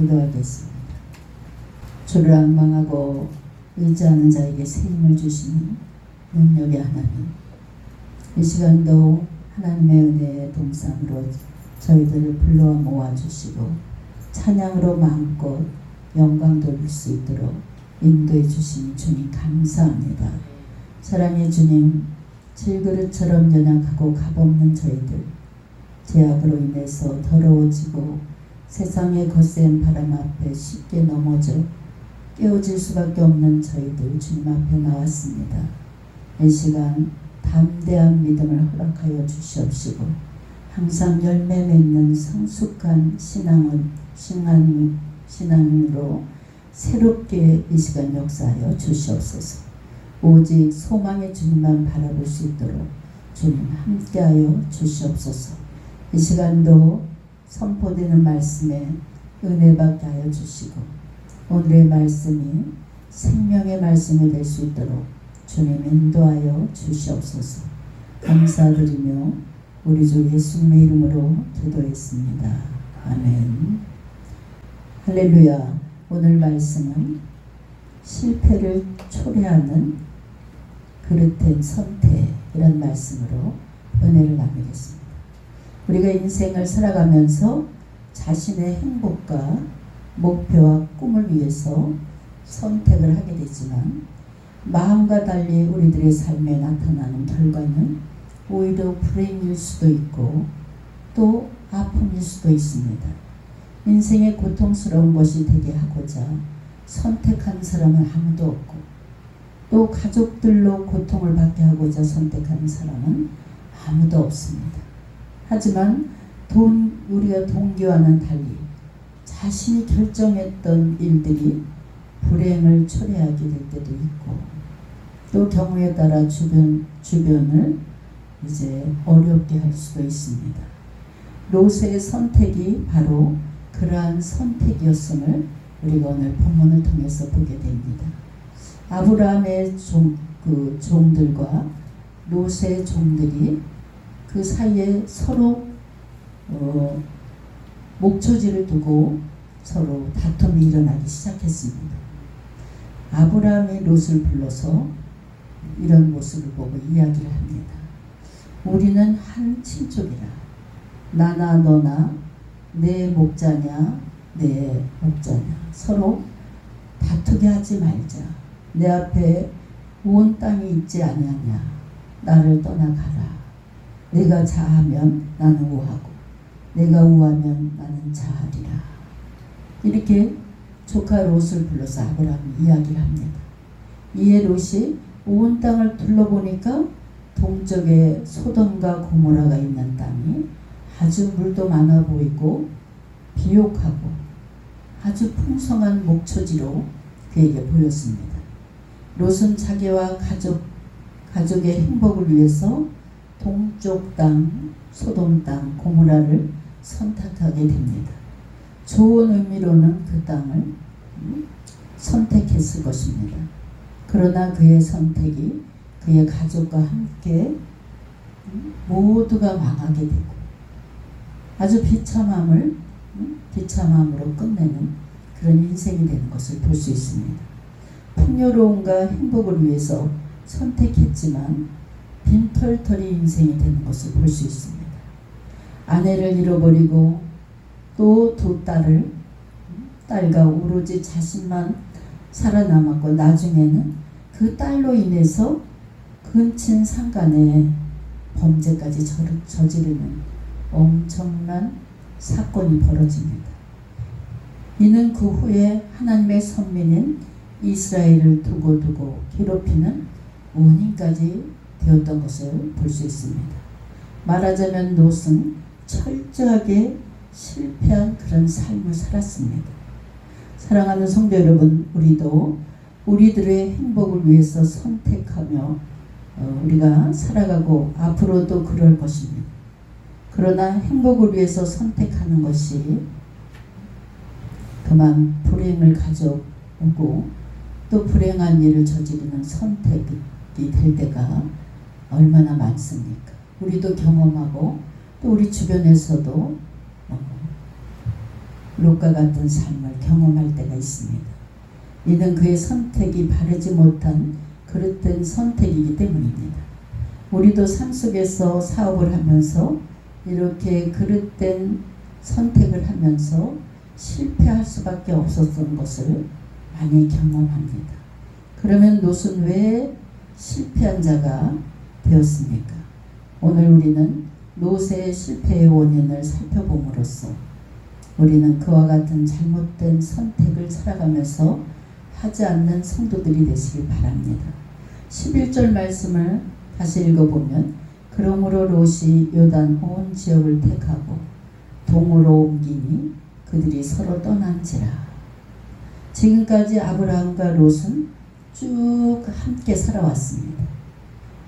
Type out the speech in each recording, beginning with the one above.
기도하겠습니다. 주를 앙망하고 의지하는 자에게 새 힘을 주시는 능력의 하나님, 이 시간도 하나님의 은혜의 동산으로 저희들을 불러 모아주시고 찬양으로 마음껏 영광 돌릴 수 있도록 인도해 주신 주님 감사합니다. 사랑의 주님, 질그릇처럼 연약하고 값없는 저희들, 죄악으로 인해서 더러워지고 세상의 거센 바람 앞에 쉽게 넘어져 깨어질 수밖에 없는 저희들 주님 앞에 나왔습니다. 이 시간 담대한 믿음을 허락하여 주시옵시고 항상 열매 맺는 성숙한 신앙으로 새롭게 이 시간 역사하여 주시옵소서. 오직 소망의 주님만 바라볼 수 있도록 주님 함께하여 주시옵소서. 이 시간도 선포되는 말씀에 은혜 받게 하여 주시고 오늘의 말씀이 생명의 말씀이 될 수 있도록 주님 인도하여 주시옵소서. 감사드리며 우리 주 예수님의 이름으로 기도했습니다. 아멘. 할렐루야. 오늘 말씀은 실패를 초래하는 그릇된 선택이란 말씀으로 은혜를 나누겠습니다. 우리가 인생을 살아가면서 자신의 행복과 목표와 꿈을 위해서 선택을 하게 되지만 마음과 달리 우리들의 삶에 나타나는 결과는 오히려 불행일 수도 있고 또 아픔일 수도 있습니다. 인생의 고통스러운 것이 되게 하고자 선택한 사람은 아무도 없고 또 가족들로 고통을 받게 하고자 선택한 사람은 아무도 없습니다. 하지만 우리가 동기와는 달리 자신이 결정했던 일들이 불행을 초래하게 될 때도 있고 또 경우에 따라 주변을 이제 어렵게 할 수도 있습니다. 롯의 선택이 바로 그러한 선택이었음을 우리가 오늘 본문을 통해서 보게 됩니다. 아브라함의 종들과 롯의 종들이 그 사이에 서로 목초지를 두고 서로 다툼이 일어나기 시작했습니다. 아브라함이 롯을 불러서 이런 모습을 보고 이야기를 합니다. 우리는 한 친족이라. 나나 너나 내 목자냐 내 목자냐 서로 다투게 하지 말자. 내 앞에 온 땅이 있지 아니하냐. 나를 떠나가라. 내가 자하면 나는 우하고 내가 우하면 나는 자하리라. 이렇게 조카 롯을 불러서 아브라함이 이야기를 합니다. 이에 롯이 온 땅을 둘러보니까 동쪽에 소돔과 고모라가 있는 땅이 아주 물도 많아 보이고 비옥하고 아주 풍성한 목초지로 그에게 보였습니다. 롯은 자기와 가족의 행복을 위해서 동쪽 땅, 소돔 땅, 고모라를 선택하게 됩니다. 좋은 의미로는 그 땅을 선택했을 것입니다. 그러나 그의 선택이 그의 가족과 함께 모두가 망하게 되고 아주 비참함으로 끝내는 그런 인생이 되는 것을 볼 수 있습니다. 풍요로움과 행복을 위해서 선택했지만 빈털터리 인생이 되는 것을 볼 수 있습니다. 아내를 잃어버리고 또 두 딸과 오로지 자신만 살아남았고 나중에는 그 딸로 인해서 근친 상간에 범죄까지 저지르는 엄청난 사건이 벌어집니다. 이는 그 후에 하나님의 선민인 이스라엘을 두고 괴롭히는 원인까지 되었던 것을 볼 수 있습니다. 말하자면 롯은 철저하게 실패한 그런 삶을 살았습니다. 사랑하는 성도 여러분, 우리도 우리들의 행복을 위해서 선택하며 우리가 살아가고 앞으로도 그럴 것입니다. 그러나 행복을 위해서 선택하는 것이 그만 불행을 가져오고 또 불행한 일을 저지르는 선택이 될 때가 얼마나 많습니까? 우리도 경험하고 또 우리 주변에서도 롯과 같은 삶을 경험할 때가 있습니다. 이는 그의 선택이 바르지 못한 그릇된 선택이기 때문입니다. 우리도 삶 속에서 사업을 하면서 이렇게 그릇된 선택을 하면서 실패할 수밖에 없었던 것을 많이 경험합니다. 그러면 롯은 왜 실패한 자가 되었습니까? 오늘 우리는 롯의 실패의 원인을 살펴봄으로써 우리는 그와 같은 잘못된 선택을 살아가면서 하지 않는 성도들이 되시길 바랍니다. 11절 말씀을 다시 읽어보면 그러므로 롯이 요단 온 지역을 택하고 동으로 옮기니 그들이 서로 떠난지라. 지금까지 아브라함과 롯은 쭉 함께 살아왔습니다.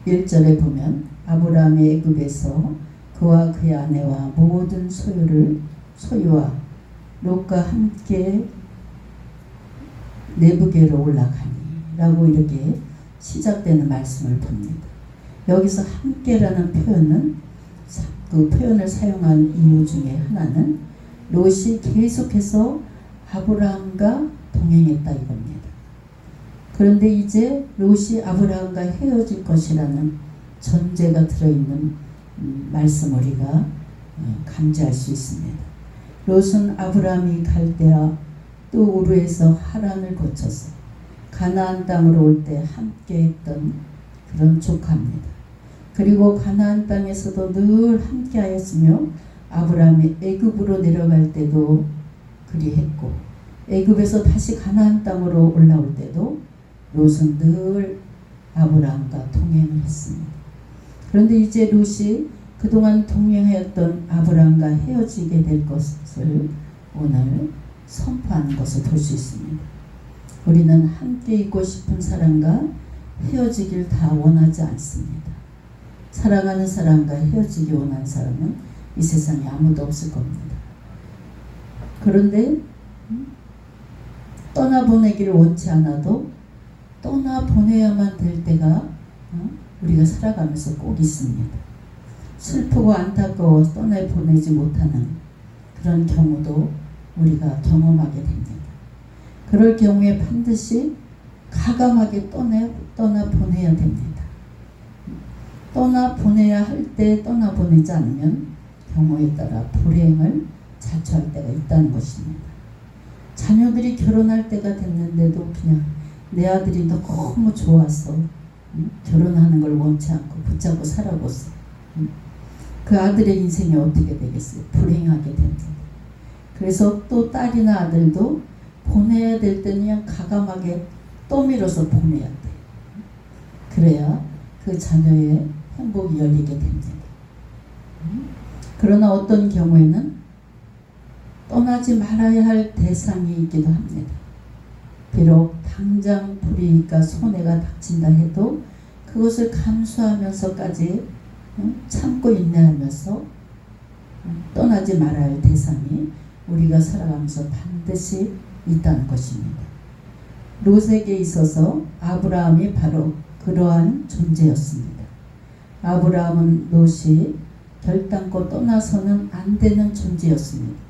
1절에 보면 아브라함이 애굽에서 그와 그의 아내와 모든 소유와 롯과 함께 네브게로 올라가니 라고 이렇게 시작되는 말씀을 봅니다. 여기서 함께라는 표현은 그 표현을 사용한 이유 중에 하나는 롯이 계속해서 아브라함과 동행했다 이겁니다. 그런데 이제 롯이 아브라함과 헤어질 것이라는 전제가 들어있는 말씀 우리가 감지할 수 있습니다. 롯은 아브라함이 갈대아 또 우르에서 하란을 거쳐서 가나안 땅으로 올 때 함께 했던 그런 조카입니다. 그리고 가나안 땅에서도 늘 함께 하였으며 아브라함이 애굽으로 내려갈 때도 그리했고 애굽에서 다시 가나안 땅으로 올라올 때도 롯은 늘 아브라함과 동행을 했습니다. 그런데 이제 롯이 그동안 동행하였던 아브라함과 헤어지게 될 것을 오늘 선포하는 것을 볼 수 있습니다. 우리는 함께 있고 싶은 사람과 헤어지길 다 원하지 않습니다. 사랑하는 사람과 헤어지기 원하는 사람은 이 세상에 아무도 없을 겁니다. 그런데 떠나보내기를 원치 않아도 떠나보내야만 될 때가 우리가 살아가면서 꼭 있습니다. 슬프고 안타까워서 떠나보내지 못하는 그런 경우도 우리가 경험하게 됩니다. 그럴 경우에 반드시 가감하게 떠나보내야 됩니다. 떠나보내야 할 때 떠나보내지 않으면 경우에 따라 불행을 자초할 때가 있다는 것입니다. 자녀들이 결혼할 때가 됐는데도 그냥 내 아들이 너무 좋아서 결혼하는 걸 원치 않고 붙잡고 살아보세. 그 아들의 인생이 어떻게 되겠어요? 불행하게 됩니다. 그래서 또 딸이나 아들도 보내야 될 때는 그냥 가감하게 떠밀어서 보내야 돼. 그래야 그 자녀의 행복이 열리게 됩니다. 그러나 어떤 경우에는 떠나지 말아야 할 대상이 있기도 합니다. 비록 당장 불이익과 손해가 닥친다 해도 그것을 감수하면서까지 참고 인내하면서 떠나지 말아야 할 대상이 우리가 살아가면서 반드시 있다는 것입니다. 롯에게 있어서 아브라함이 바로 그러한 존재였습니다. 아브라함은 롯이 결단코 떠나서는 안 되는 존재였습니다.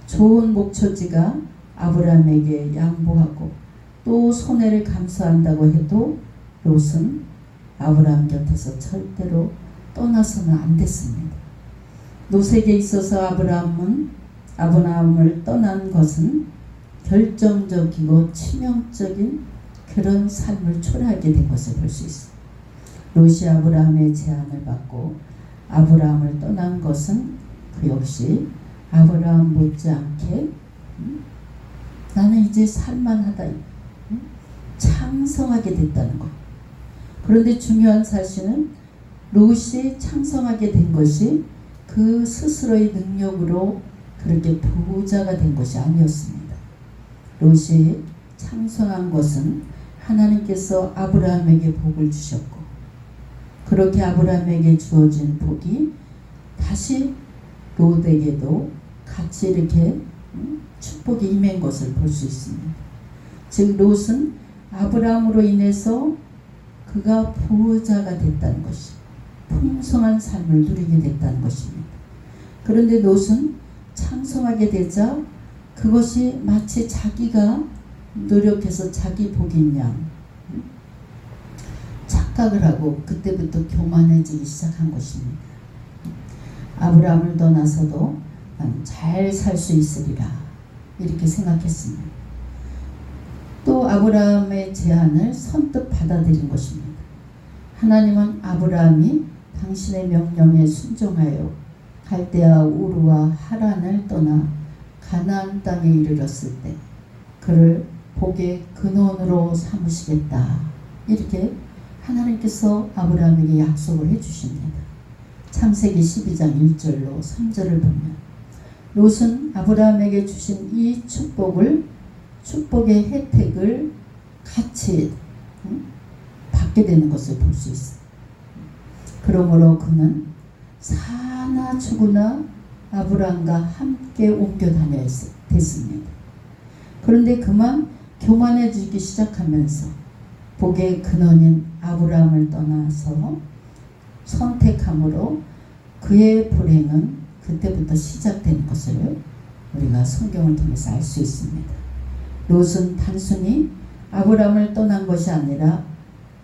좋은 목초지가 아브라함에게 양보하고 또 손해를 감수한다고 해도 롯은 아브라함 곁에서 절대로 떠나서는 안 됐습니다. 롯에게 있어서 아브라함을 떠난 것은 결정적이고 치명적인 그런 삶을 초래하게 된 것을 볼 수 있습니다. 롯이 아브라함의 제안을 받고 아브라함을 떠난 것은 그 역시 아브라함 못지않게 나는 이제 살만하다 창성하게 됐다는 것. 그런데 중요한 사실은 롯이 창성하게 된 것이 그 스스로의 능력으로 그렇게 부자가 된 것이 아니었습니다. 롯이 창성한 것은 하나님께서 아브라함에게 복을 주셨고 그렇게 아브라함에게 주어진 복이 다시 롯에게도 같이 이렇게 축복이 임한 것을 볼 수 있습니다. 즉 롯은 아브라함으로 인해서 그가 부자가 됐다는 것이 풍성한 삶을 누리게 됐다는 것입니다. 그런데 롯은 창성하게 되자 그것이 마치 자기가 노력해서 자기 복인 양 착각을 하고 그때부터 교만해지기 시작한 것입니다. 아브라함을 떠나서도 잘 살 수 있으리라 이렇게 생각했습니다. 또 아브라함의 제안을 선뜻 받아들인 것입니다. 하나님은 아브라함이 당신의 명령에 순종하여 갈대아 우르와 하란을 떠나 가나안 땅에 이르렀을 때 그를 복의 근원으로 삼으시겠다 이렇게 하나님께서 아브라함에게 약속을 해주십니다. 창세기 12장 1절로 3절을 보면 롯은 아브라함에게 주신 이 축복의 혜택을 같이 받게 되는 것을 볼 수 있어요. 그러므로 그는 사나 죽으나 아브라함과 함께 옮겨 다녀야 됐습니다. 그런데 그만 교만해지기 시작하면서 복의 근원인 아브라함을 떠나서 선택함으로 그의 불행은 그때부터 시작된 것을 우리가 성경을 통해서 알 수 있습니다. 롯은 단순히 아브라함을 떠난 것이 아니라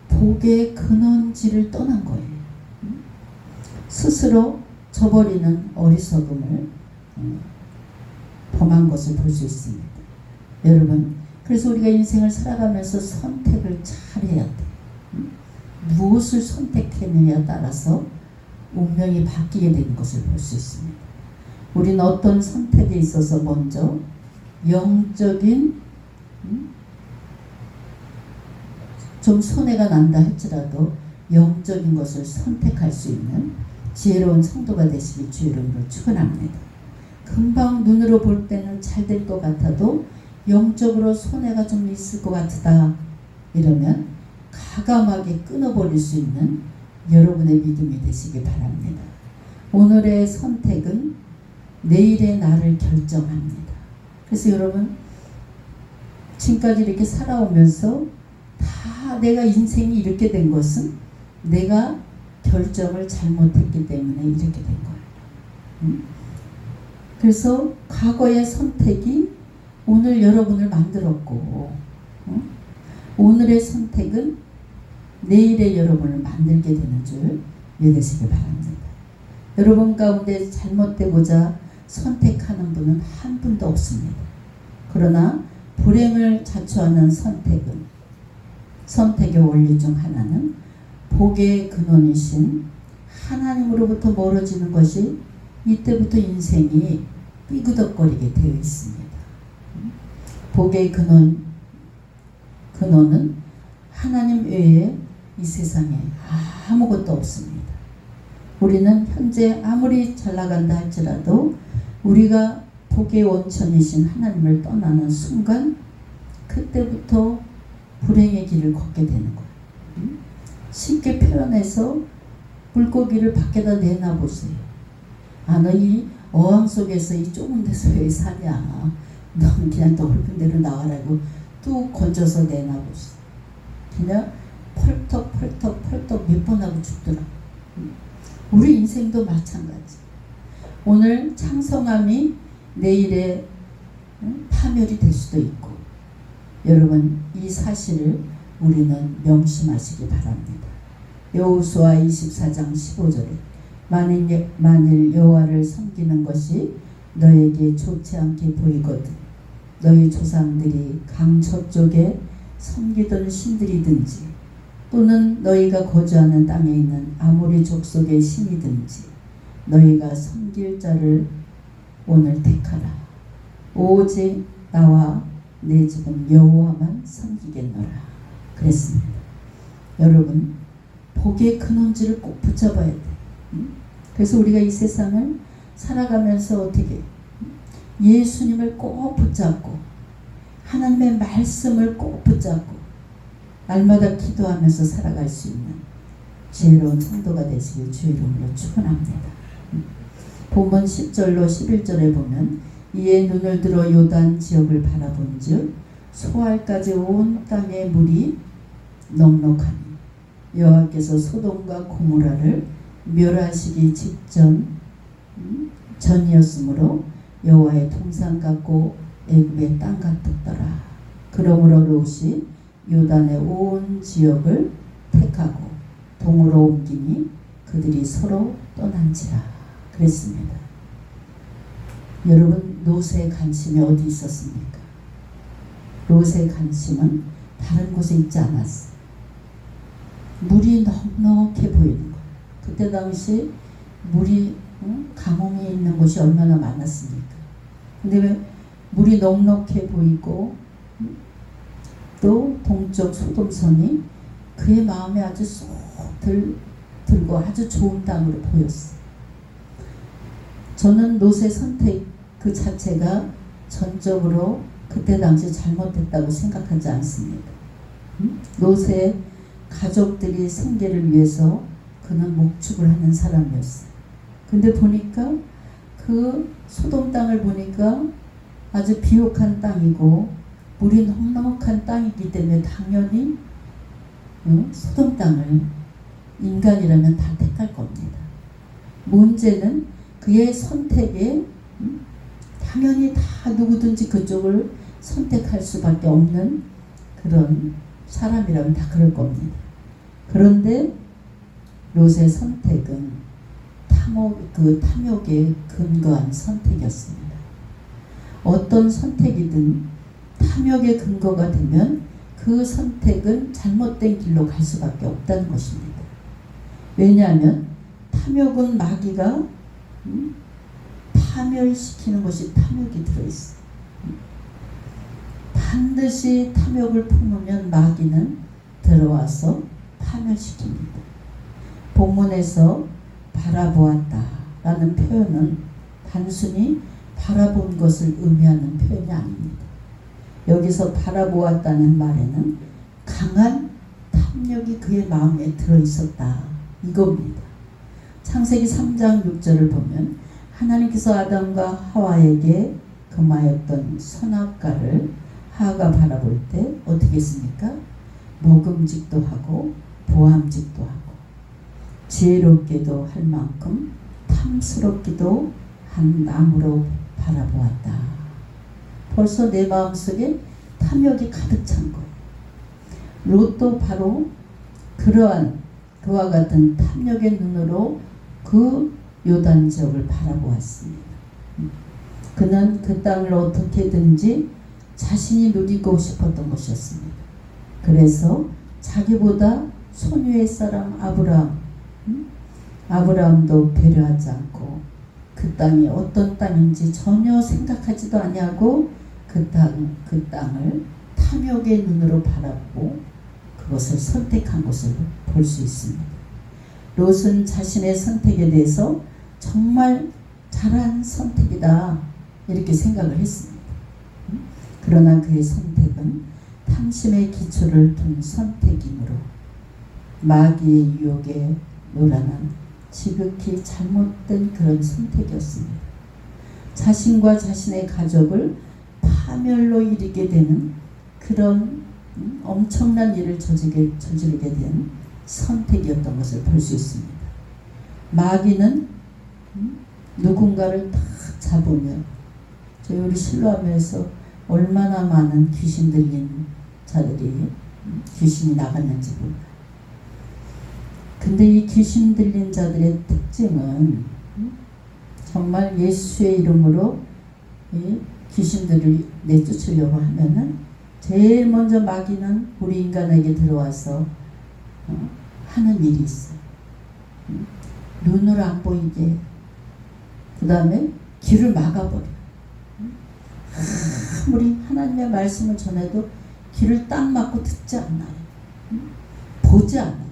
복의 근원지를 떠난 거예요. 스스로 저버리는 어리석음을 범한 것을 볼 수 있습니다. 여러분, 그래서 우리가 인생을 살아가면서 선택을 잘 해야 돼. 무엇을 선택했느냐에 따라서 운명이 바뀌게 되는 것을 볼 수 있습니다. 우리는 어떤 선택에 있어서 먼저 영적인 좀 손해가 난다 할지라도 영적인 것을 선택할 수 있는 지혜로운 성도가 되시길 주의 이름으로 축원합니다. 금방 눈으로 볼 때는 잘 될 것 같아도 영적으로 손해가 좀 있을 것 같다 이러면 과감하게 끊어버릴 수 있는 여러분의 믿음이 되시기 바랍니다. 오늘의 선택은 내일의 나를 결정합니다. 그래서 여러분 지금까지 이렇게 살아오면서 다 내가 인생이 이렇게 된 것은 내가 결정을 잘못했기 때문에 이렇게 된 거예요. 그래서 과거의 선택이 오늘 여러분을 만들었고 오늘의 선택은 내일의 여러분을 만들게 되는 줄 믿으시기 바랍니다. 여러분 가운데 잘못되고자 선택하는 분은 한 분도 없습니다. 그러나 불행을 자초하는 선택의 원리 중 하나는 복의 근원이신 하나님으로부터 멀어지는 것이 이때부터 인생이 삐그덕거리게 되어 있습니다. 복의 근원은 하나님 외에 이 세상에 아무것도 없습니다. 우리는 현재 아무리 잘 나간다 할지라도 우리가 복의 원천이신 하나님을 떠나는 순간 그때부터 불행의 길을 걷게 되는 거예요. 쉽게 표현해서 물고기를 밖에다 내놔보세요. 너 이 어항 속에서 이 좁은 데서 왜 사냐. 넌 그냥 넓은 데로 나와라고 뚝 건져서 내놔보세요. 그냥 펄떡 몇 번 하고 죽더라. 우리 인생도 마찬가지. 오늘 창성함이 내일의 파멸이 될 수도 있고 여러분 이 사실을 우리는 명심하시기 바랍니다. 여호수아 24장 15절에 만일 여호와를 섬기는 것이 너에게 좋지 않게 보이거든 너희 조상들이 강 저쪽에 섬기던 신들이든지 또는 너희가 거주하는 땅에 있는 아모리 족속의 신이든지 너희가 섬길 자를 오늘 택하라. 오직 나와 내 집은 여호와만 섬기겠노라 그랬습니다. 여러분 복의 근원지를 꼭 붙잡아야 돼. 그래서 우리가 이 세상을 살아가면서 어떻게 예수님을 꼭 붙잡고 하나님의 말씀을 꼭 붙잡고 날마다 기도하면서 살아갈 수 있는 지혜로운 성도가 되시길 주의 이름으로 축원합니다. 본문 10절로 11절에 보면 이에 눈을 들어 요단 지역을 바라본즉 소알까지 온 땅의 물이 넉넉하니 여호와께서 소돔과 고모라를 멸하시기 전이었으므로 여호와의 통상 같고 애굽의 땅 같았더라. 그러므로 롯이 요단의 온 지역을 택하고 동으로 옮기니 그들이 서로 떠난지라 그랬습니다. 여러분, 롯의 관심이 어디 있었습니까? 롯의 관심은 다른 곳에 있지 않았어요. 물이 넉넉해 보이는 거예요. 그때 당시 물이 가뭄이 있는 곳이 얼마나 많았습니까? 근데 왜 물이 넉넉해 보이고 또 동쪽 소돔성이 그의 마음에 아주 쏙 들고 아주 좋은 땅으로 보였어요. 저는 롯의 선택 그 자체가 전적으로 그때 당시 잘못됐다고 생각하지 않습니다. 롯의 가족들이 생계를 위해서 그는 목축을 하는 사람이었어요. 근데 보니까 그 소돔 땅을 보니까 아주 비옥한 땅이고 물이 넉넉한 땅이기 때문에 당연히 소돔 땅을 인간이라면 다 택할 겁니다. 문제는 그의 선택에 당연히 다 누구든지 그쪽을 선택할 수밖에 없는 그런 사람이라면 다 그럴 겁니다. 그런데 롯의 선택은 탐욕에 근거한 선택이었습니다. 어떤 선택이든 탐욕의 근거가 되면 그 선택은 잘못된 길로 갈 수밖에 없다는 것입니다. 왜냐하면 탐욕은 마귀가 파멸시키는 것이 탐욕이 들어있어요. 반드시 탐욕을 품으면 마귀는 들어와서 파멸시킵니다. 본문에서 바라보았다 라는 표현은 단순히 바라본 것을 의미하는 표현이 아닙니다. 여기서 바라보았다는 말에는 강한 탐욕이 그의 마음에 들어있었다 이겁니다. 창세기 3장 6절을 보면 하나님께서 아담과 하와에게 금하였던 선악과를 하와가 바라볼 때 어떻게 했습니까? 먹음직도 하고 보암직도 하고 지혜롭게도 할 만큼 탐스럽기도 한 나무로 바라보았다. 벌써 내 마음속에 탐욕이 가득 찬 거예요. 롯도 바로 그러한 그와 같은 탐욕의 눈으로 그 요단 지역을 바라보았습니다. 그는 그 땅을 어떻게든지 자신이 누리고 싶었던 것이었습니다. 그래서 자기보다 손위의 사람 아브라함도 배려하지 않고 그 땅이 어떤 땅인지 전혀 생각하지도 아니하고 그 땅을 탐욕의 눈으로 바라보고 그것을 선택한 것을 볼 수 있습니다. 롯은 자신의 선택에 대해서 정말 잘한 선택이다 이렇게 생각을 했습니다. 그러나 그의 선택은 탐심의 기초를 둔 선택이므로 마귀의 유혹에 놀아난 지극히 잘못된 그런 선택이었습니다. 자신과 자신의 가족을 파멸로 이르게 되는 그런 엄청난 일을 저지르게 된 선택이었던 것을 볼 수 있습니다. 마귀는 누군가를 딱 잡으며 저희 우리 실로암에서 얼마나 많은 귀신 들린 자들이 귀신이 나갔는지 몰라요. 근데 이 귀신 들린 자들의 특징은 정말 예수의 이름으로 이 귀신들을 내쫓으려고 하면은 제일 먼저 마귀는 우리 인간에게 들어와서 하는 일이 있어요. 눈으로 안 보이게 그 다음에 귀를 막아버려. 아무리 하나님의 말씀을 전해도 귀를 딱 막고 듣지 않아요. 보지 않아요.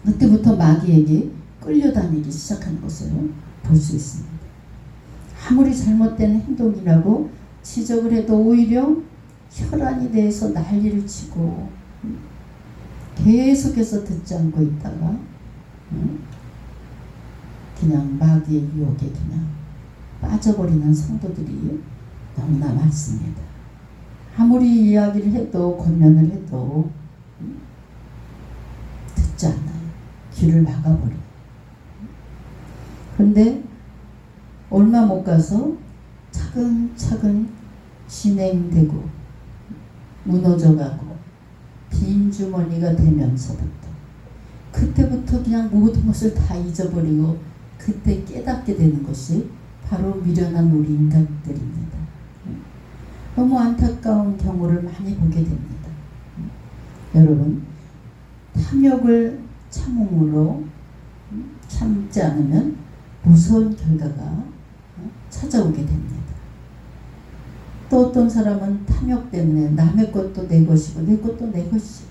그때부터 마귀에게 끌려다니기 시작하는 것을 볼 수 있습니다. 아무리 잘못된 행동이라고 지적을 해도 오히려 혈안이 돼서 난리를 치고 계속해서 듣지 않고 있다가 그냥 마귀의 유혹에 그냥 빠져버리는 성도들이 너무나 많습니다. 아무리 이야기를 해도 권면을 해도 듣지 않아요. 귀를 막아버려요. 그런데 얼마 못 가서 차근차근 진행되고 무너져가고 빈 주머니가 되면서부터 그때부터 그냥 모든 것을 다 잊어버리고 그때 깨닫게 되는 것이 바로 미련한 우리 인간들입니다. 너무 안타까운 경우를 많이 보게 됩니다. 여러분, 탐욕을 참음으로 참지 않으면 무서운 결과가 찾아오게 됩니다. 또 어떤 사람은 탐욕 때문에 남의 것도 내 것이고 내 것도 내 것이고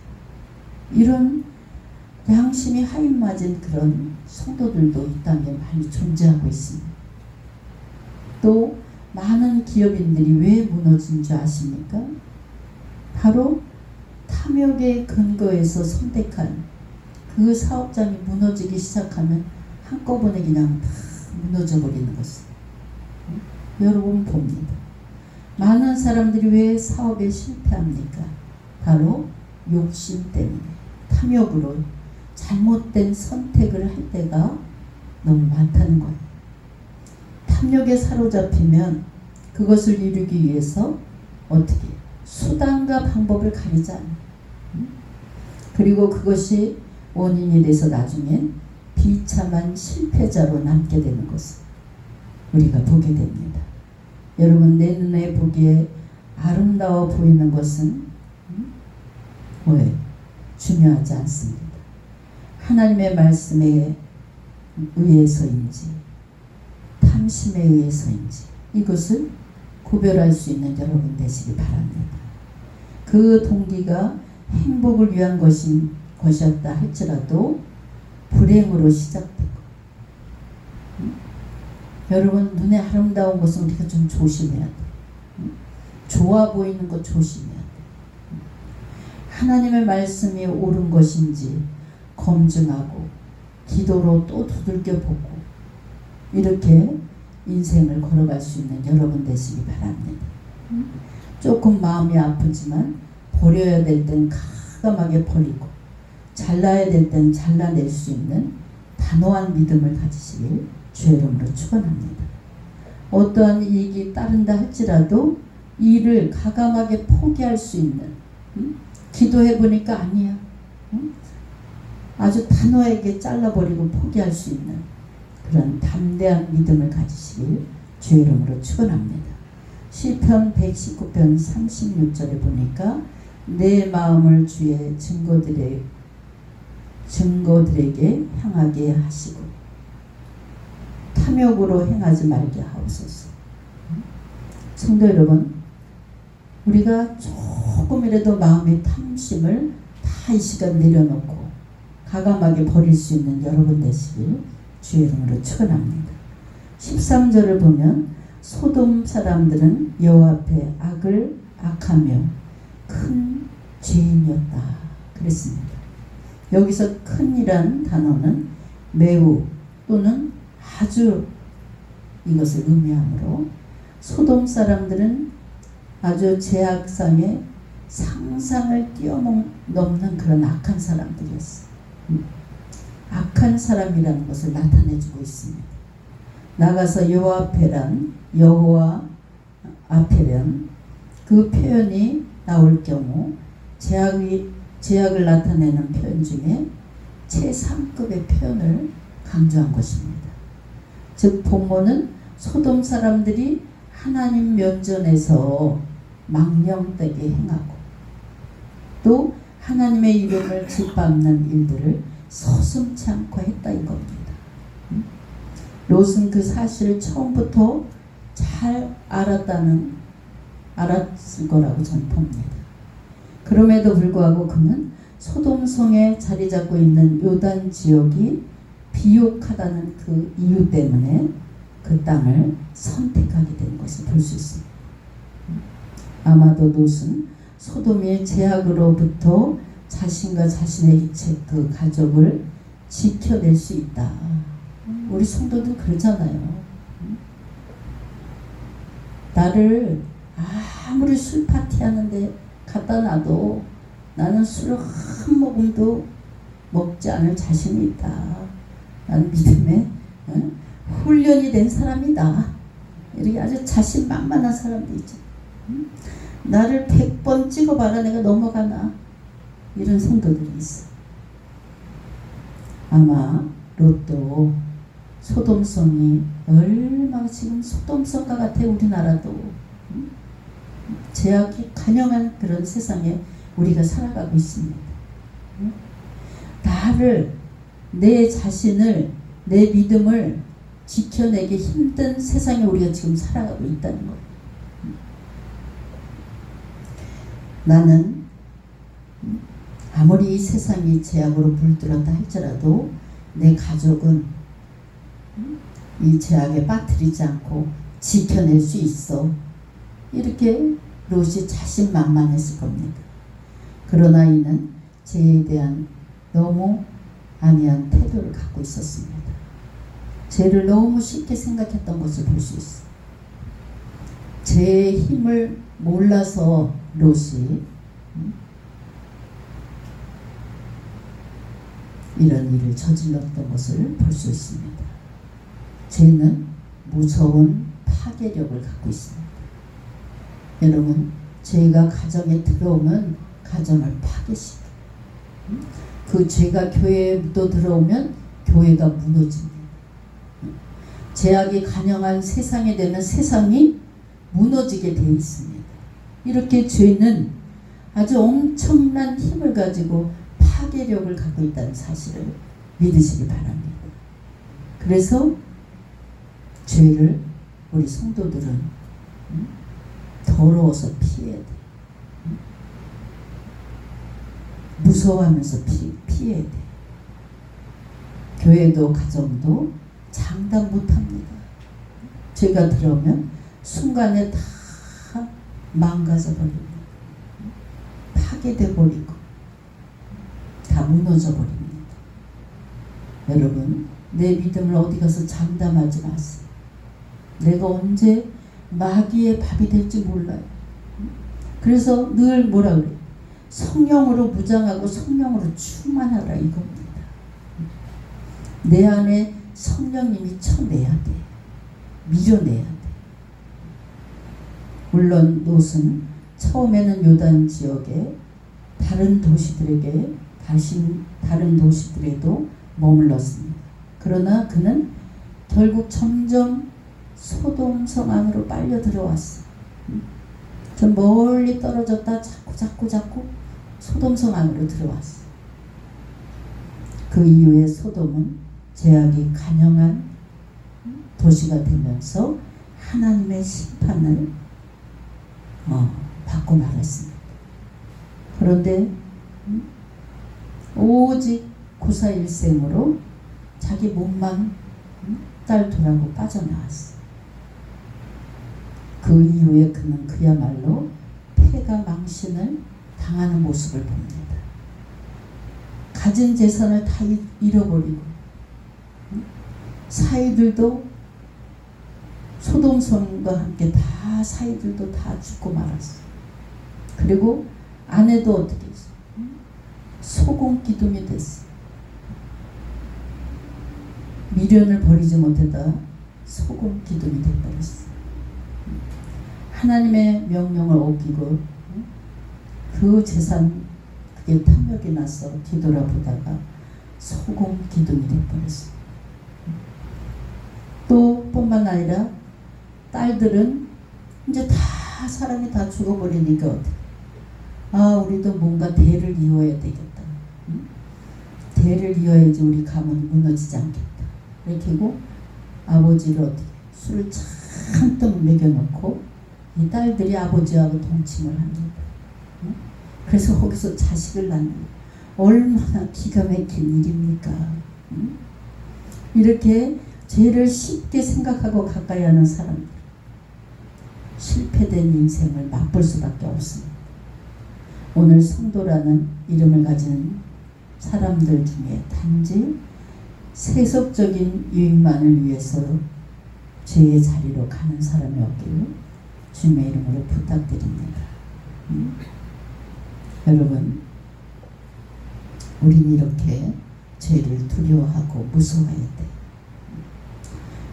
이런 양심이 하인 맞은 그런 성도들도 이 땅에 많이 존재하고 있습니다. 또 많은 기업인들이 왜 무너진 줄 아십니까? 바로 탐욕의 근거에서 선택한 그 사업장이 무너지기 시작하면 한꺼번에 그냥 다 무너져 버리는 것을 여러분 봅니다. 많은 사람들이 왜 사업에 실패합니까? 바로 욕심 때문에, 탐욕으로 잘못된 선택을 할 때가 너무 많다는 거예요. 탐욕에 사로잡히면 그것을 이루기 위해서 어떻게 수단과 방법을 가리지 않아요. 그리고 그것이 원인이 돼서 나중엔 비참한 실패자로 남게 되는 것을 우리가 보게 됩니다. 여러분, 내 눈에 보기에 아름다워 보이는 것은 왜? 중요하지 않습니다. 하나님의 말씀에 의해서인지 탐심에 의해서인지 이것을 구별할 수 있는 여러분 되시기 바랍니다. 그 동기가 행복을 위한 것이었다 할지라도 불행으로 시작되고 여러분, 눈에 아름다운 것은 우리가 좀 조심해야 돼. 좋아 보이는 것 조심해야 돼. 하나님의 말씀이 옳은 것인지 검증하고 기도로 또 두들겨 보고 이렇게 인생을 걸어갈 수 있는 여러분 되시기 바랍니다. 조금 마음이 아프지만 버려야 될 땐 가감하게 버리고 잘라야 될 땐 잘라낼 수 있는 단호한 믿음을 가지시길 주의 이름으로 축원합니다. 어떠한 이익이 따른다 할지라도 일을 가감하게 포기할 수 있는 기도해 보니까 아니야. 아주 단호하게 잘라버리고 포기할 수 있는 그런 담대한 믿음을 가지시길 주의 이름으로 축원합니다. 시편 119편 36절에 보니까 내 마음을 주의 증거들에게 향하게 하시고 탐욕으로 행하지 말게 하옵소서. 성도 여러분, 우리가 조금이라도 마음의 탐심을 다 이 시간 내려놓고 가감하게 버릴 수 있는 여러분 되시길 주의 이름으로 축원합니다. 13절을 보면 소돔 사람들은 여호와 앞에 악하며 큰 죄인이었다 그랬습니다. 여기서 큰이란 단어는 매우 또는 아주 이것을 의미하므로 소돔 사람들은 아주 제약상의 상상을 뛰어넘는 그런 악한 사람들이었어요. 악한 사람이라는 것을 나타내주고 있습니다. 나가서 여호와 앞에란 그 표현이 나올 경우 제약을 나타내는 표현 중에 최상급의 표현을 강조한 것입니다. 즉 본문은 소돔 사람들이 하나님 면전에서 망령되게 행하고 또 하나님의 이름을 짓밟는 일들을 서슴지 않고 했다 이겁니다. 롯은 그 사실을 처음부터 잘 알았을 거라고 저는 봅니다. 그럼에도 불구하고 그는 소돔성에 자리 잡고 있는 요단 지역이 비옥하다는 그 이유 때문에 그 땅을 선택하게 된 것을 볼 수 있습니다. 아마도 롯은 소돔의 제약으로부터 자신과 자신의 그 가족을 지켜낼 수 있다. 우리 성도들 그러잖아요. 나를 아무리 술 파티하는데 갖다 놔도 나는 술을 한 모금도 먹지 않을 자신이 있다. 나는 믿음에 훈련이 된 사람이다. 이렇게 아주 자신만만한 사람도 있죠. 나를 100번 찍어봐라 내가 넘어가나, 이런 성도들이 있어. 아마 롯도 소돔성이 얼마나 지금 소돔성과 같아. 우리나라도 제약이 간영한 그런 세상에 우리가 살아가고 있습니다. 나를, 내 자신을, 내 믿음을 지켜내기 힘든 세상에 우리가 지금 살아가고 있다는 거예요. 나는 아무리 이 세상이 제약으로 물들었다 할지라도 내 가족은 이 제약에 빠뜨리지 않고 지켜낼 수 있어. 이렇게 롯이 자신만만했을 겁니다. 그러나 이는 죄에 대한 너무 안이한 태도를 갖고 있었습니다. 죄를 너무 쉽게 생각했던 것을 볼 수 있어. 죄의 힘을 몰라서 롯이 이런 일을 저질렀던 것을 볼 수 있습니다. 죄는 무서운 파괴력을 갖고 있습니다. 여러분, 죄가 가정에 들어오면 가정을 파괴시켜요. 그 죄가 교회에도 들어오면 교회가 무너집니다. 죄악이 간영한 세상에 되면 세상이 무너지게 되어 있습니다. 이렇게 죄는 아주 엄청난 힘을 가지고 파괴력을 갖고 있다는 사실을 믿으시기 바랍니다. 그래서 죄를 우리 성도들은 더러워서 피해야 돼. 무서워하면서 피해야 돼. 교회도 가정도 장담 못합니다. 죄가 들어오면 순간에 다 망가져 버립니다. 파괴돼 버리고 다 무너져 버립니다. 여러분, 내 믿음을 어디 가서 장담하지 마세요. 내가 언제 마귀의 밥이 될지 몰라요. 그래서 늘 뭐라 그래요? 성령으로 무장하고 성령으로 충만하라, 이겁니다. 내 안에 성령님이 쳐내야 돼. 밀어내야 돼. 물론 롯은 처음에는 요단 지역에 다른 도시들에도 머물렀습니다. 그러나 그는 결국 점점 소돔성 안으로 빨려 들어왔어. 좀 멀리 떨어졌다 자꾸 소돔성 안으로 들어왔어. 그 이후에 소돔은 죄악이 간영한 도시가 되면서 하나님의 심판을 받고 말았습니다. 그런데 오직 구사일생으로 자기 몸만 딸두라고 빠져나왔어. 그 이후에 그는 그야말로 패가 망신을 당하는 모습을 봅니다. 가진 재산을 다 잃어버리고 사이들도 소돔성과 함께 다 사이들도 다 죽고 말았어. 그리고 아내도 어떻게 했어? 소금 기둥이 됐어. 미련을 버리지 못하다 소금 기둥이 돼버렸어. 하나님의 명령을 어기고 그 재산, 그게 탐욕이 나서 뒤돌아보다가 소금 기둥이 돼버렸어. 또 뿐만 아니라 딸들은 이제 다 사람이 다 죽어버리니까 어떡해. 우리도 뭔가 대를 이어야 되겠다. 대를 이어야지 우리 가문이 무너지지 않겠다. 이렇게 하고 아버지를 어떻게 술을 잔뜩 먹여놓고 이 딸들이 아버지하고 동침을 합니다. 그래서 거기서 자식을 낳는, 얼마나 기가 막힌 일입니까? 이렇게 죄를 쉽게 생각하고 가까이 하는 사람들, 실패된 인생을 맛볼 수밖에 없습니다. 오늘 성도라는 이름을 가진 사람들 중에 단지 세속적인 유익만을 위해서 죄의 자리로 가는 사람이 없기를 주님의 이름으로 부탁드립니다. 여러분, 우린 이렇게 죄를 두려워하고 무서워해야 돼.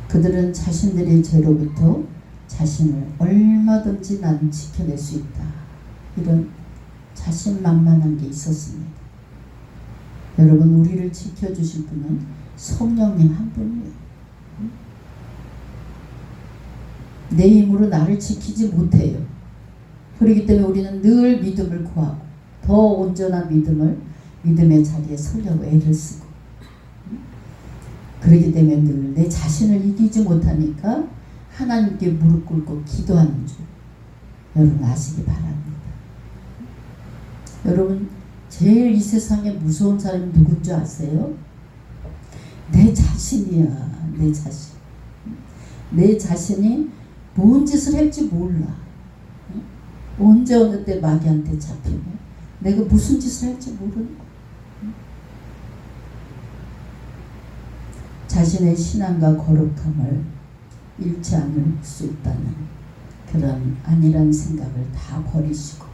그들은 자신들의 죄로부터 자신을 얼마든지 나는 지켜낼 수 있다. 이런 자신만만한 게 있었습니다. 여러분, 우리를 지켜주실 분은 성령님 한 분이에요. 내 힘으로 나를 지키지 못해요. 그렇기 때문에 우리는 늘 믿음을 구하고 더 온전한 믿음의 자리에 서려고 애를 쓰고, 그렇기 때문에 늘 내 자신을 이기지 못하니까 하나님께 무릎 꿇고 기도하는 줄 여러분 아시기 바랍니다. 여러분, 제일 이 세상에 무서운 사람이 누군 줄 아세요? 내 자신이야. 내 자신. 내 자신이 뭔 짓을 할지 몰라. 언제 어느 때 마귀한테 잡히면 내가 무슨 짓을 할지 모르는 거야. 자신의 신앙과 거룩함을 잃지 않을 수 있다는 그런 안일한 생각을 다 버리시고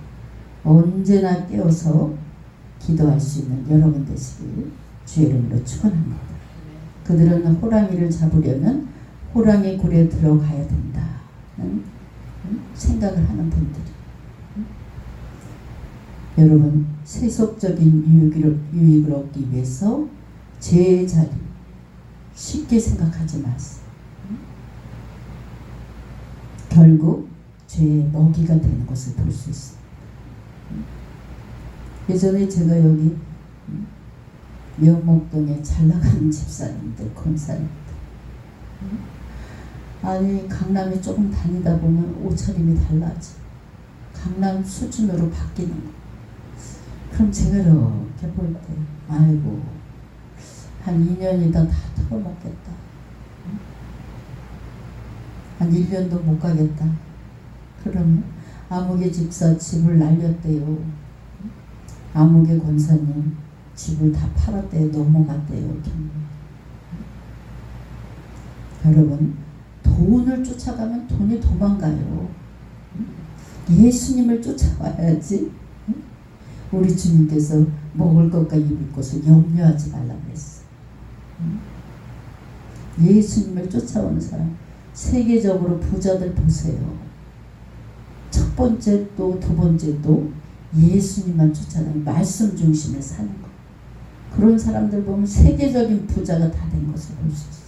언제나 깨어서 기도할 수 있는 여러분 되시길 주의 이름으로 축원합니다. 그들은 호랑이를 잡으려면 호랑이 굴에 들어가야 된다는 생각을 하는 분들이, 여러분, 세속적인 유익을 얻기 위해서 죄의 자리 쉽게 생각하지 마세요. 결국 죄의 먹이가 되는 것을 볼 수 있습니다. 예전에 제가 여기 명목동에 잘나가는 집사님들, 권사님들, 아니 강남에 조금 다니다 보면 옷차림이 달라져. 강남 수준으로 바뀌는 거. 그럼 제가 이렇게 볼 때, 아이고, 한 2년이다 다 털어먹겠다. 한 1년도 못 가겠다. 그러면 아무개 집사 집을 날렸대요. 아무개 권사님 집을 다 팔았대요. 넘어갔대요. 여러분, 돈을 쫓아가면 돈이 도망가요. 예수님을 쫓아와야지. 우리 주님께서 먹을 것과 입을 것을 염려하지 말라고 했어. 예수님을 쫓아오는 사람, 세계적으로 부자들 보세요. 첫 번째도 두 번째도 예수님만 쫓아다니는 말씀 중심에 사는 거. 그런 사람들 보면 세계적인 부자가 다 된 것을 볼 수 있어요.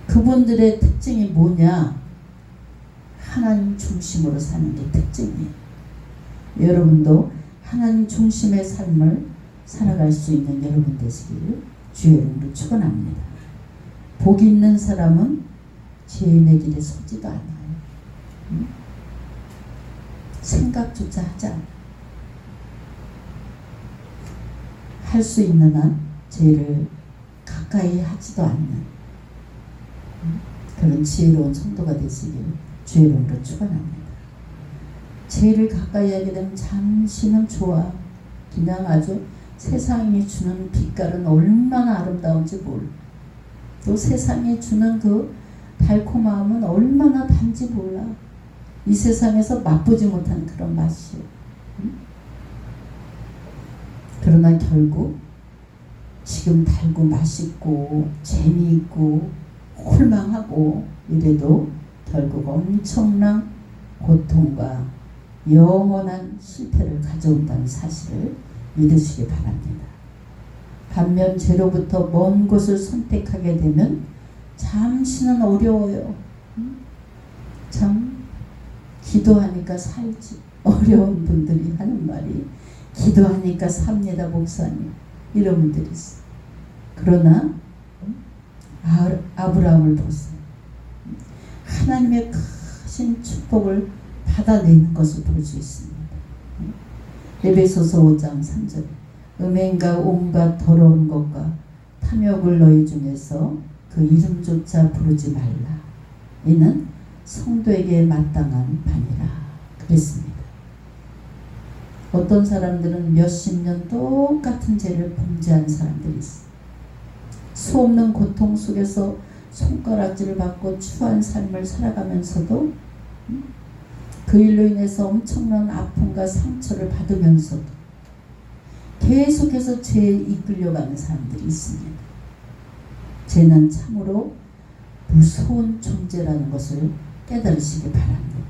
그분들의 특징이 뭐냐? 하나님 중심으로 사는 게 특징이에요. 여러분도 하나님 중심의 삶을 살아갈 수 있는 여러분 되시기를 주의 이름으로 축원합니다. 복이 있는 사람은 죄인의 길에 서지도 않아요. 생각조차 하지 않아요. 할 수 있는 한 죄를 가까이 하지도 않는 그런 지혜로운 성도가 되시기를 주의 이름으로 축원합니다. 죄를 가까이 하게 되면 잠시는 좋아. 그냥 아주 세상이 주는 빛깔은 얼마나 아름다운지 몰라. 또 세상이 주는 그 달콤함은 얼마나 단지 몰라. 이 세상에서 맛보지 못한 그런 맛이에요. 그러나 결국 지금 달고 맛있고 재미있고 홀망하고 이래도 결국 엄청난 고통과 영원한 실패를 가져온다는 사실을 믿으시기 바랍니다. 반면 죄로부터 먼 곳을 선택하게 되면 잠시는 어려워요. 참 기도하니까 살지. 어려운 분들이 하는 말이 기도하니까 삽니다 목사님, 이런 분들이 있어요. 그러나 아브라함을 보세요. 하나님의 크신 축복을 받아내는 것을 볼 수 있습니다. 에베소서 5장 3절, 음행과 온갖 더러운 것과 탐욕을 너희 중에서 그 이름조차 부르지 말라. 이는 성도에게 마땅한 바니라. 그랬습니다. 어떤 사람들은 몇십 년 똑같은 죄를 범죄한 사람들이 있어요. 수없는 고통 속에서 손가락질을 받고 추한 삶을 살아가면서도 그 일로 인해서 엄청난 아픔과 상처를 받으면서도 계속해서 죄에 이끌려가는 사람들이 있습니다. 죄는 참으로 무서운 존재라는 것을 깨달으시기 바랍니다.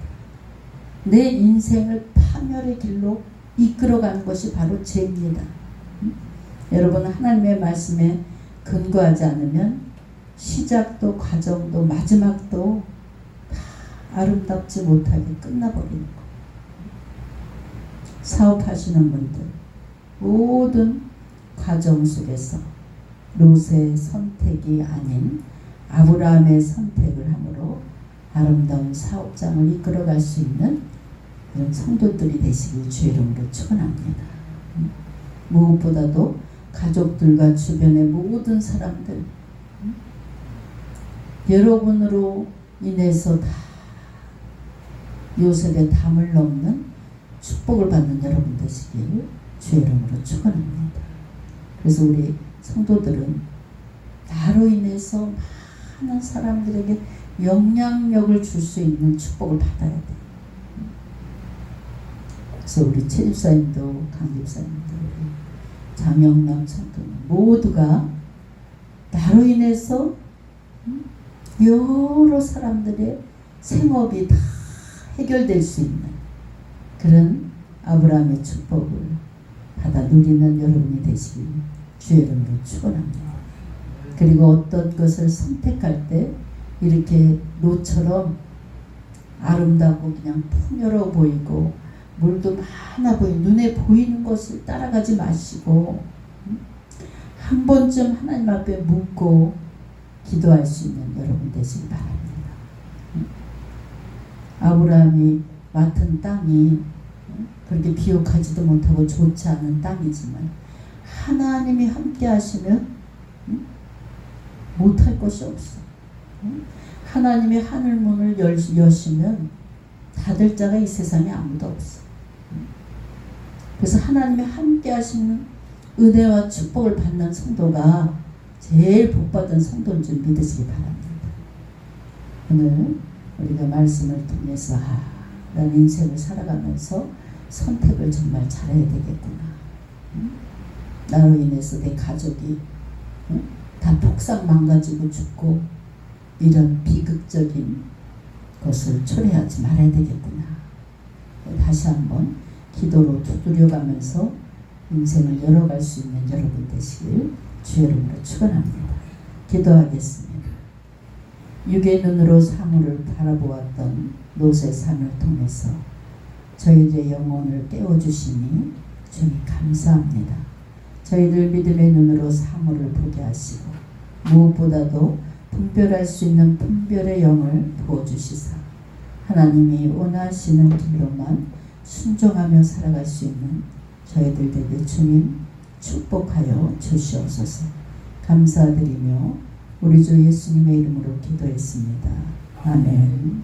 내 인생을 파멸의 길로 이끌어가는 것이 바로 죄입니다. 여러분, 하나님의 말씀에 근거하지 않으면 시작도 과정도 마지막도 다 아름답지 못하게 끝나버리는 거. 사업하시는 분들 모든 과정 속에서 롯의 선택이 아닌 아브라함의 선택을 함으로 아름다운 사업장을 이끌어갈 수 있는 그런 성도들이 되시길 주의 이름으로 축원합니다. 무엇보다도 가족들과 주변의 모든 사람들, 여러분으로 인해서 다 요셉의 담을 넘는 축복을 받는 여러분 되시길 주의 이름으로 축원합니다. 그래서 우리 성도들은 나로 인해서 많은 사람들에게 영향력을 줄 수 있는 축복을 받아야 돼요. 그래서 우리 최 집사님도 강 집사님도 장영남 성도님 모두가 나로 인해서 여러 사람들의 생업이 다 해결될 수 있는 그런 아브라함의 축복을 받아 누리는 여러분이 되시길 주의 이름으로 축원합니다. 그리고 어떤 것을 선택할 때 이렇게 롯처럼 아름답고 그냥 풍요로워 보이고 물도 많아 보이는 눈에 보이는 것을 따라가지 마시고 한 번쯤 하나님 앞에 묻고 기도할 수 있는 여러분 되시기 바랍니다. 아브라함이 맡은 땅이 그렇게 비옥하지도 못하고 좋지 않은 땅이지만 하나님이 함께 하시면 못할 것이 없어. 하나님이 하늘문을 여시면 닫을 자가 이 세상에 아무도 없어. 그래서 하나님이 함께 하시는 은혜와 축복을 받는 성도가 제일 복받은 성도인 줄 믿으시기 바랍니다. 오늘 우리가 말씀을 통해서 나는 인생을 살아가면서 선택을 정말 잘해야 되겠구나. 나로 인해서 내 가족이 다 폭삭 망가지고 죽고 이런 비극적인 것을 초래하지 말아야 되겠구나. 다시 한번 기도로 두드려가면서 인생을 열어갈 수 있는 여러분 되시길 주의 이름으로 축원합니다. 기도하겠습니다. 육의 눈으로 사물을 바라보았던 롯의 삶을 통해서 저희들의 영혼을 깨워주시니 주님 감사합니다. 저희들 믿음의 눈으로 사물을 보게 하시고 무엇보다도 분별할 수 있는 분별의 영을 부어주시사 하나님이 원하시는 길로만 순종하며 살아갈 수 있는 저희들 되게 주님 축복하여 주시옵소서. 감사드리며 우리 주 예수님의 이름으로 기도했습니다. 아멘.